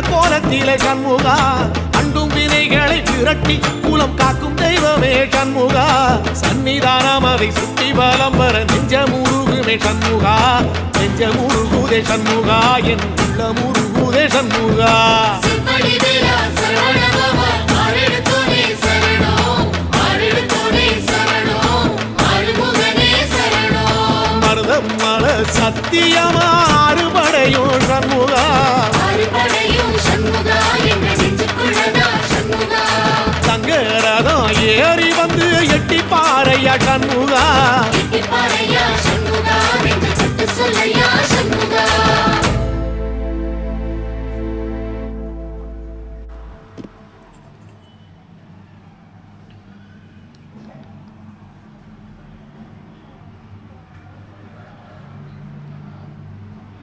கோலத்திலே சண்முகா அண்டும் வினைகளை விரட்டி குலம் காக்கும் தெய்வமே சண்முகா சன்னிதானம் அதை சுற்றி பலம் வர நெஞ்சமுருகுமே சண்முகா நெஞ்சமுருகுதே சண்முகா என் உள்ளமுருகுதே சண்முகா மருதமல சத்தியமா அறுபடையும் சண்முகா சங்கரதம் ஏறி வந்து எட்டி பாறையா சண்முகா